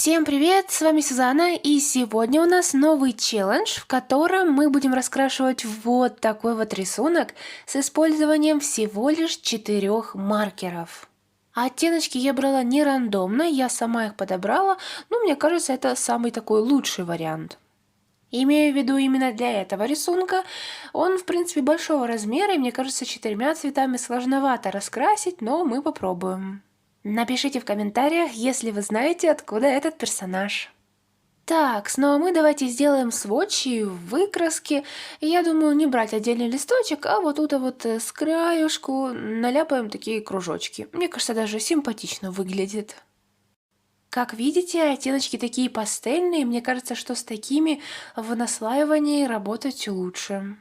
Всем привет, с вами Сюзанна, и сегодня у нас новый челлендж, в котором мы будем раскрашивать вот такой вот рисунок с использованием всего лишь 4 маркеров. А оттеночки я брала не рандомно, я сама их подобрала, но мне кажется, это самый такой лучший вариант. Имею в виду именно для этого рисунка. Он, в принципе, большого размера, и мне кажется, 4 цветами сложновато раскрасить, но мы попробуем. Напишите в комментариях, если вы знаете, откуда этот персонаж. Так, ну а мы давайте сделаем сводчи в выкраске. Я думаю, не брать отдельный листочек, а вот тут вот с краюшку наляпаем такие кружочки. Мне кажется, даже симпатично выглядит. Как видите, оттеночки такие пастельные, мне кажется, что с такими в наслаивании работать лучше.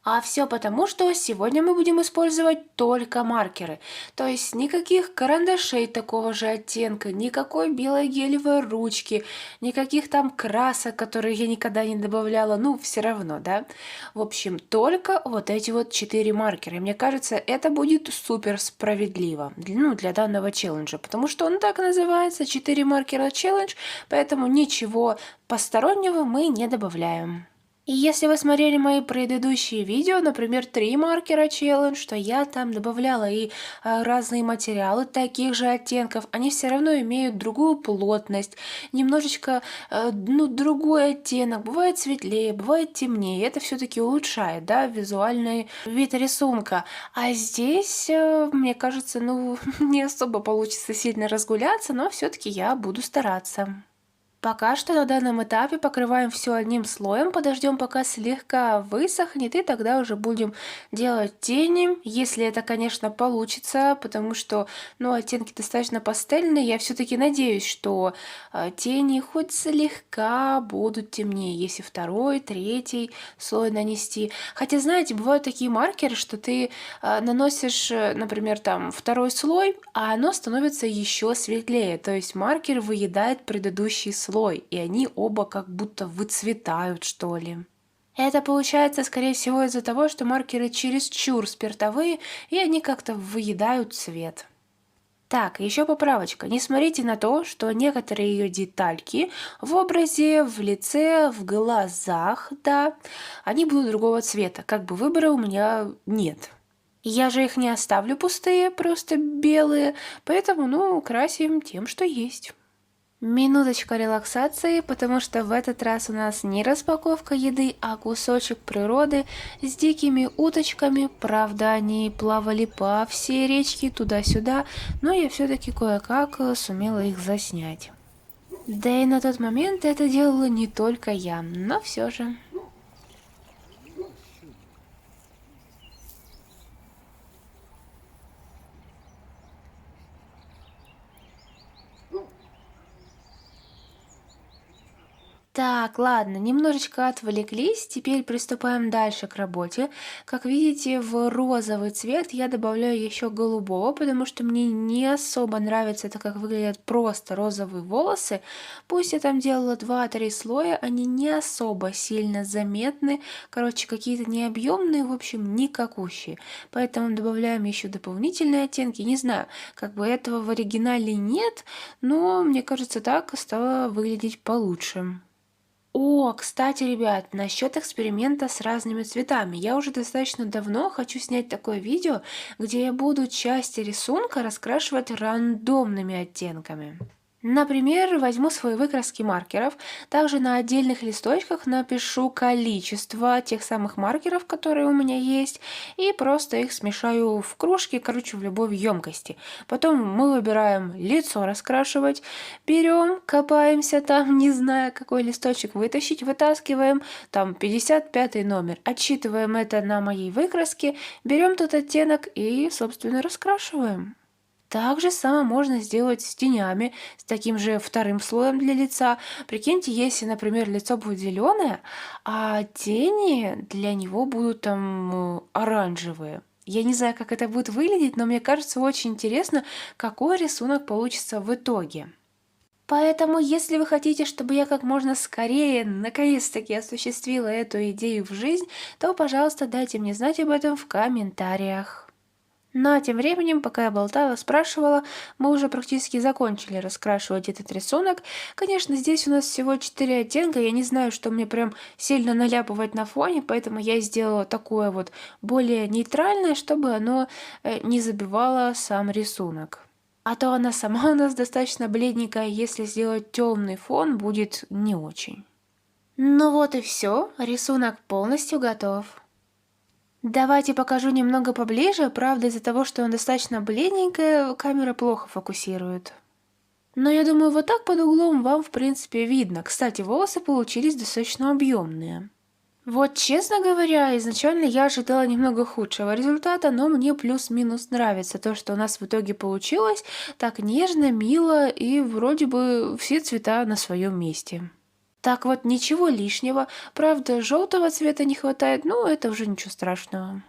А все потому, что сегодня мы будем использовать только маркеры. То есть никаких карандашей такого же оттенка, никакой белой гелевой ручки, никаких там красок, которые я никогда не добавляла, ну все равно, да. В общем, только вот эти вот 4 маркера. И мне кажется, это будет супер справедливо, для данного челленджа, потому что он так называется, 4 маркера челлендж, поэтому ничего постороннего мы не добавляем. И если вы смотрели мои предыдущие видео, например, 3 маркера челлендж, то я там добавляла и разные материалы таких же оттенков, они все равно имеют другую плотность, немножечко, другой оттенок, бывает светлее, бывает темнее, это все-таки улучшает, да, визуальный вид рисунка. А здесь, мне кажется, не особо получится сильно разгуляться, но все-таки я буду стараться. Пока что на данном этапе покрываем все одним слоем, подождем пока слегка высохнет, и тогда уже будем делать тени, если это, конечно, получится, потому что, оттенки достаточно пастельные, я все-таки надеюсь, что тени хоть слегка будут темнее, если второй, третий слой нанести. Хотя, знаете, бывают такие маркеры, что ты наносишь, например, там второй слой, а оно становится еще светлее, то есть маркер выедает предыдущий слой, и они оба как будто выцветают, что ли. Это получается, скорее всего, из-за того, что маркеры чересчур спиртовые, и они как-то выедают цвет. Так, еще поправочка. Не смотрите на то, что некоторые ее детальки в образе, в лице, в глазах, да, они будут другого цвета. Как бы выбора у меня нет. Я же их не оставлю пустые, просто белые, поэтому, красим тем, что есть. Минуточка релаксации, потому что в этот раз у нас не распаковка еды, а кусочек природы с дикими уточками. Правда, они плавали по всей речке туда-сюда, но я все-таки кое-как сумела их заснять. Да и на тот момент это делала не только я, но все же. Так, ладно, немножечко отвлеклись, теперь приступаем дальше к работе. Как видите, в розовый цвет я добавляю еще голубого, потому что мне не особо нравится это, как выглядят просто розовые волосы. Пусть я там делала 2-3 слоя, они не особо сильно заметны, короче, какие-то необъемные, в общем, никакущие. Поэтому добавляем еще дополнительные оттенки, не знаю, как бы этого в оригинале нет, но мне кажется, так стало выглядеть получше. О, кстати, ребят, насчет эксперимента с разными цветами. Я уже достаточно давно хочу снять такое видео, где я буду части рисунка раскрашивать рандомными оттенками. Например, возьму свои выкраски маркеров, также на отдельных листочках напишу количество тех самых маркеров, которые у меня есть, и просто их смешаю в кружке, короче, в любой емкости. Потом мы выбираем лицо раскрашивать, берем, копаемся там, не зная, какой листочек вытащить, вытаскиваем, там 55 номер, отсчитываем это на моей выкраске, берем тот оттенок и, собственно, раскрашиваем. Так же самое можно сделать с тенями, с таким же вторым слоем для лица. Прикиньте, если, например, лицо будет зеленое, а тени для него будут там оранжевые. Я не знаю, как это будет выглядеть, но мне кажется очень интересно, какой рисунок получится в итоге. Поэтому, если вы хотите, чтобы я как можно скорее, наконец-таки осуществила эту идею в жизнь, то, пожалуйста, дайте мне знать об этом в комментариях. Ну а тем временем, пока я болтала, спрашивала, мы уже практически закончили раскрашивать этот рисунок. Конечно, здесь у нас всего 4 оттенка, я не знаю, что мне прям сильно наляпывать на фоне, поэтому я сделала такое вот более нейтральное, чтобы оно не забивало сам рисунок. А то она сама у нас достаточно бледненькая, если сделать темный фон, будет не очень. Ну вот и все, рисунок полностью готов. Давайте покажу немного поближе, правда из-за того, что он достаточно бледненькая, камера плохо фокусирует. Но я думаю, вот так под углом вам в принципе видно. Кстати, волосы получились достаточно объемные. Вот честно говоря, изначально я ожидала немного худшего результата, но мне плюс-минус нравится то, что у нас в итоге получилось так нежно, мило и вроде бы все цвета на своем месте. Так вот, ничего лишнего. Правда, желтого цвета не хватает, но это уже ничего страшного.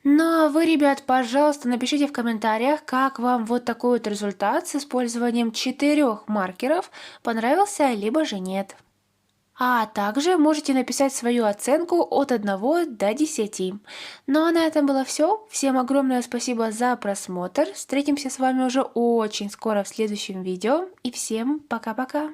Ну а вы, ребят, пожалуйста, напишите в комментариях, как вам вот такой вот результат с использованием 4 маркеров, понравился, либо же нет. А также можете написать свою оценку от 1 до 10. Ну а на этом было все. Всем огромное спасибо за просмотр. Встретимся с вами уже очень скоро в следующем видео. И всем пока-пока.